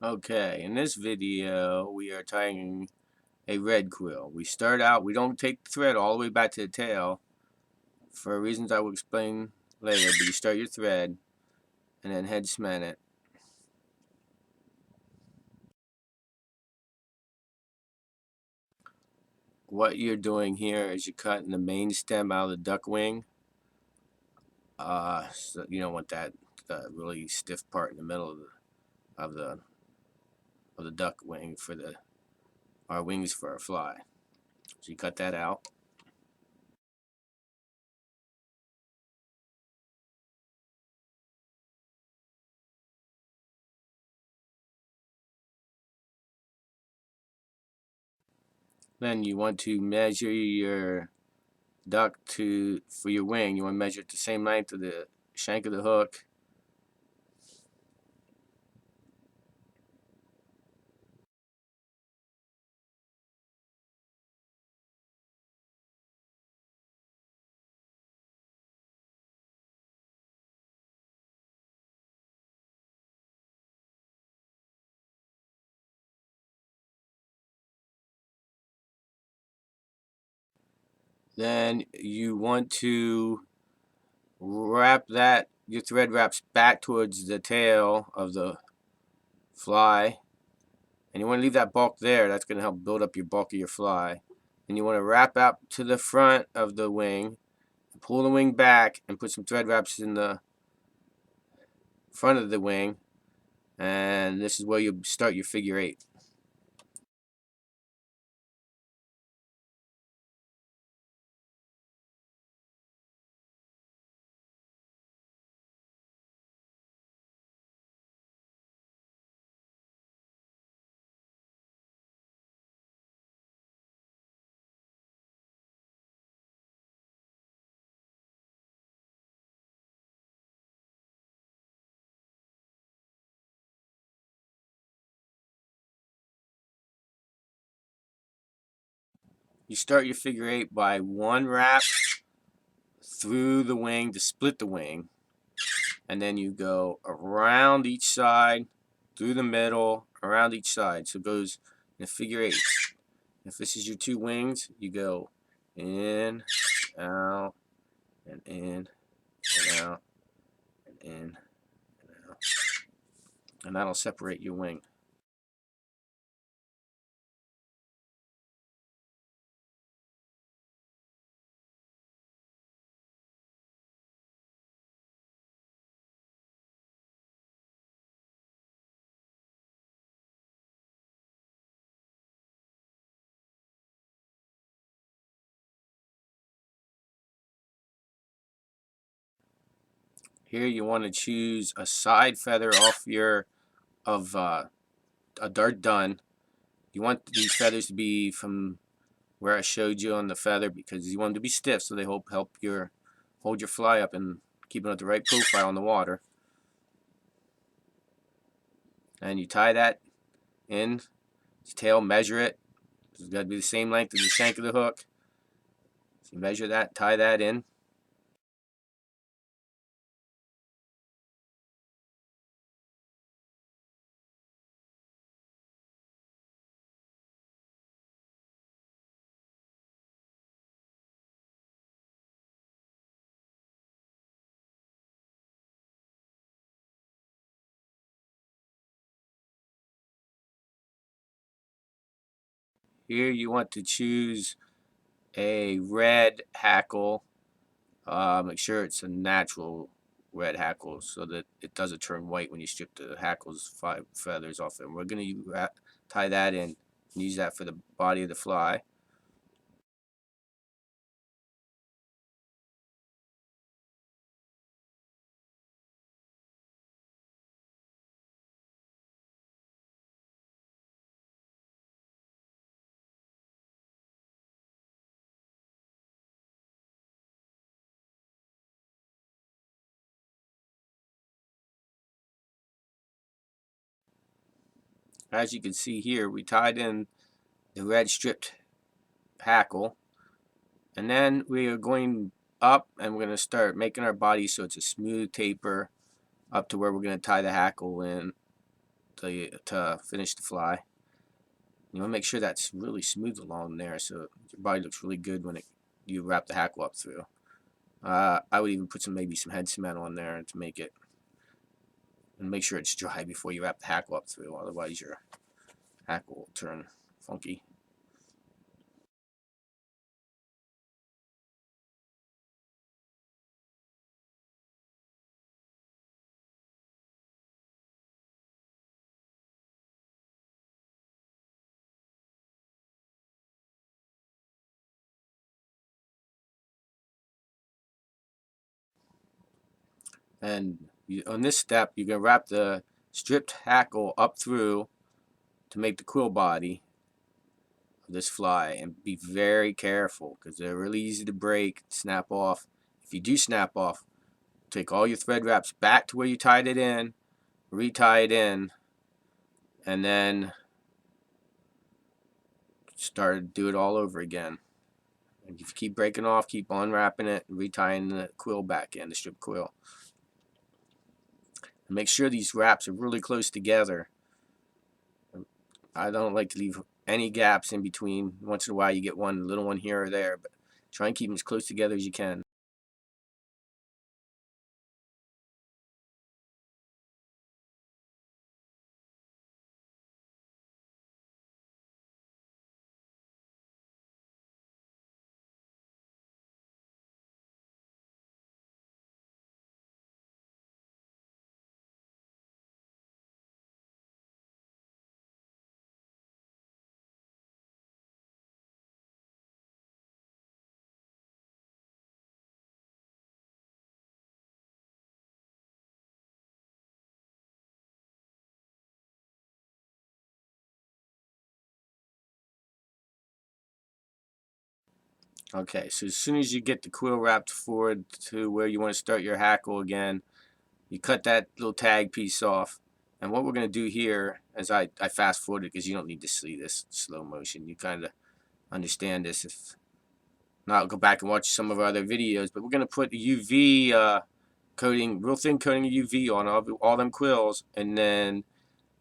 Okay, in this video we are tying a red quill. We start out, we don't take the thread all the way back to the tail for reasons I will explain later, but you start your thread and then head cement it. What you're doing here is you're cutting the main stem out of the duck wing. So you don't want that really stiff part in the middle of the of the duck wing for our wings for our fly. So you cut that out. Then you want to measure your duck for your wing. You want to measure it the same length of the shank of the hook. Then you want to wrap that, your thread wraps back towards the tail of the fly, and you want to leave that bulk there. That's going to help build up your bulk of your fly. And you want to wrap out to the front of the wing, pull the wing back, and put some thread wraps in the front of the wing, and this is where you start your figure eight. You start your figure eight by one wrap through the wing to split the wing, and then you go around each side, through the middle, around each side. So it goes in a figure eight. If this is your two wings, you go in, out, and in, and out, and in, and out. And that'll separate your wing. Here you want to choose a side feather off a dart done. You want these feathers to be from where I showed you on the feather because you want them to be stiff so they help hold your fly up and keep it at the right profile in the water. And you tie that in, its tail, measure it. It's got to be the same length as the shank of the hook. So you measure that, tie that in. Here you want to choose a red hackle. Make sure it's a natural red hackle so that it doesn't turn white when you strip the hackle's feathers off it. And we're going to tie that in and use that for the body of the fly. As you can see here, we tied in the red stripped hackle, and then we are going up and we're going to start making our body so it's a smooth taper up to where we're going to tie the hackle in. to finish the fly. You want to make sure that's really smooth along there, so your body looks really good when you wrap the hackle up through. I would even put maybe some head cement on there to make it, and make sure it's dry before you wrap the hackle up through. Otherwise, your hackle will turn funky. And on this step, you're going to wrap the stripped hackle up through to make the quill body of this fly. And be very careful because they're really easy to break, snap off. If you do snap off, take all your thread wraps back to where you tied it in, retie it in, and then start to do it all over again. And if you keep breaking off, keep unwrapping it, and retying the quill back in, the strip quill. And make sure these wraps are really close together. I don't like to leave any gaps in between. Once in a while you get one little one here or there, but try and keep them as close together as you can. Okay, so as soon as you get the quill wrapped forward to where you want to start your hackle again, you cut that little tag piece off. And what we're going to do here, as I fast forwarded because you don't need to see this slow motion. You kind of understand this. If not, go back and watch some of our other videos. But we're going to put the UV coating, real thin coating of UV on all them quills, and then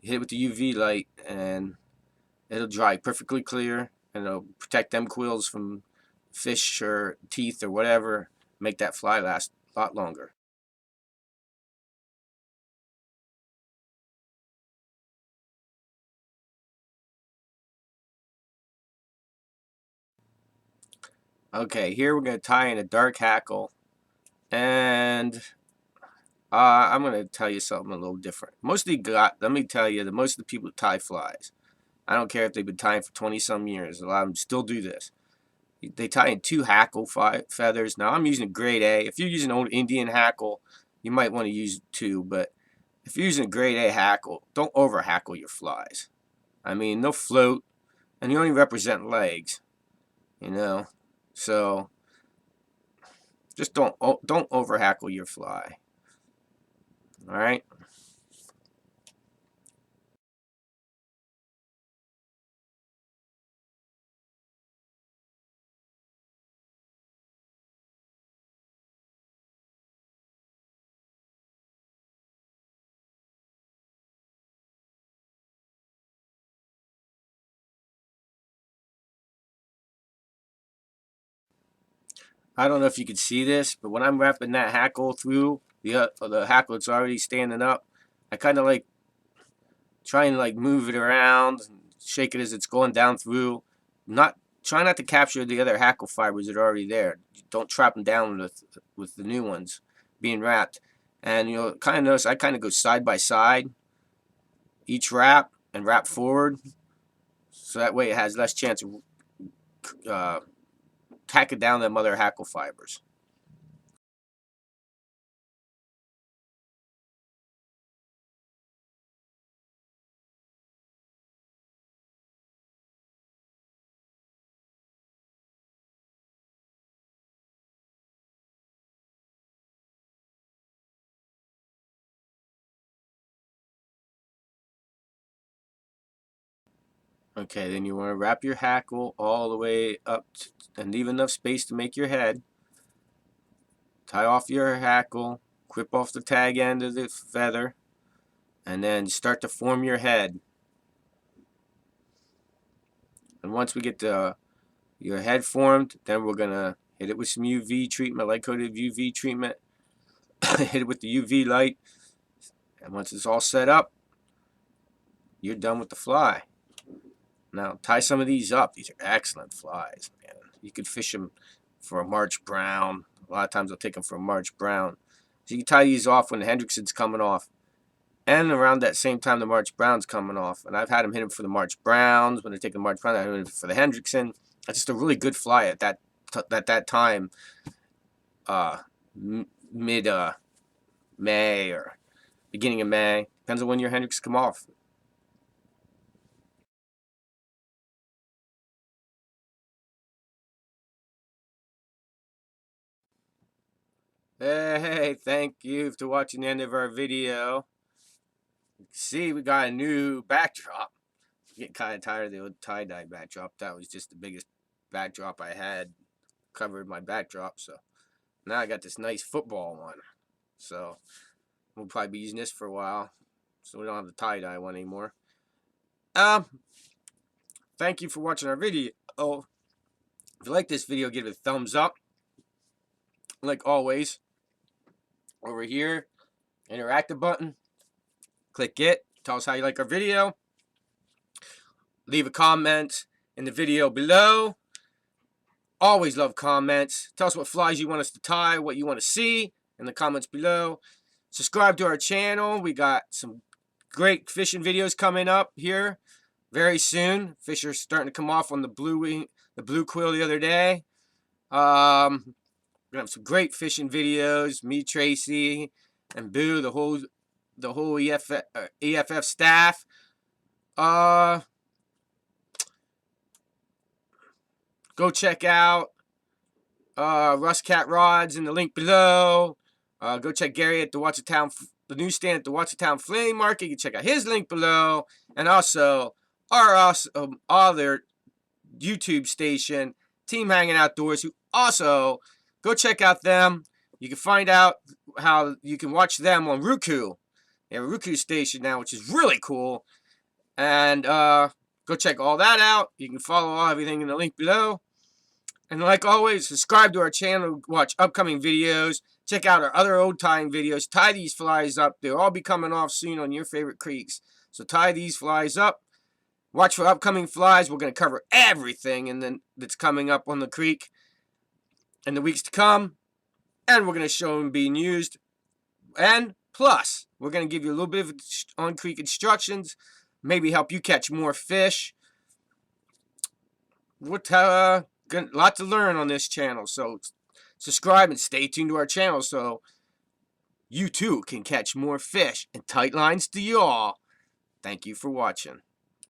hit it with the UV light, and it'll dry perfectly clear, and it'll protect them quills from fish or teeth or whatever. Make that fly last a lot longer. Okay, here we're going to tie in a dark hackle, and I'm going to tell you something a little different. Let me tell you, that most of the people that tie flies, I don't care if they've been tying for 20 some years, a lot of them still do this. They tie in two hackle feathers. Now I'm using a grade A. If you're using an old Indian hackle, you might want to use two, but if you're using a grade A hackle, don't over hackle your flies. I mean, they'll float, and you only represent legs, you know. So just don't over hackle your fly. All right. I don't know if you can see this, but when I'm wrapping that hackle through the hackle that's already standing up, I kind of like try and like move it around, and shake it as it's going down through. Try not to capture the other hackle fibers that are already there. Don't trap them down with the new ones being wrapped. And kind of notice I kind of go side by side each wrap and wrap forward, so that way it has less chance of uh, tacking down them other hackle fibers. Okay, then you want to wrap your hackle all the way up and leave enough space to make your head. Tie off your hackle, clip off the tag end of the feather, and then start to form your head. And once we get your head formed, then we're gonna hit it with some UV treatment, light coated UV treatment. Hit it with the UV light, and once it's all set up, you're done with the fly. Now tie some of these up. These are excellent flies, man. You could fish them for a March brown. A lot of times I'll take them for a March brown. So you can tie these off when the Hendrickson's coming off, and around that same time the March brown's coming off. And I've had them hit them for the March browns when they're taking the March brown. I hit them for the Hendrickson. That's just a really good fly at that time, mid May or beginning of May. Depends on when your Hendricks come off. Hey, thank you for watching the end of our video. See, we got a new backdrop. I'm getting kind of tired of the old tie-dye backdrop. That was just the biggest backdrop I had. Covered my backdrop, so now I got this nice football one. So we'll probably be using this for a while, so we don't have the tie-dye one anymore. Thank you for watching our video. Oh, if you like this video, give it a thumbs up. Like always, over here, interactive button. Click it. Tell us how you like our video. Leave a comment in the video below. Always love comments. Tell us what flies you want us to tie, what you want to see in the comments below. Subscribe to our channel. We got some great fishing videos coming up here very soon. Fish are starting to come off on the blue quill the other day. We're gonna have some great fishing videos. Me, Tracy, and Boo, the whole EFF staff. Go check out Russ Cat Rods in the link below. Go check Gary at the newsstand at the Watsontown Flea Market. You can check out his link below. And also our other YouTube station, Team Hanging Outdoors, who also go check out them. You can find out how you can watch them on Roku. They have a Roku station now, which is really cool. And go check all that out. You can follow everything in the link below. And like always, subscribe to our channel, watch upcoming videos, check out our other old tying videos, tie these flies up. They'll all be coming off soon on your favorite creeks. So tie these flies up. Watch for upcoming flies. We're going to cover everything that's coming up on the creek in the weeks to come. And we're going to show them being used. And plus, we're going to give you a little bit of on-creek instructions, maybe help you catch more fish. Lot to learn on this channel, so subscribe and stay tuned to our channel so you too can catch more fish and tight lines to y'all. Thank you for watching.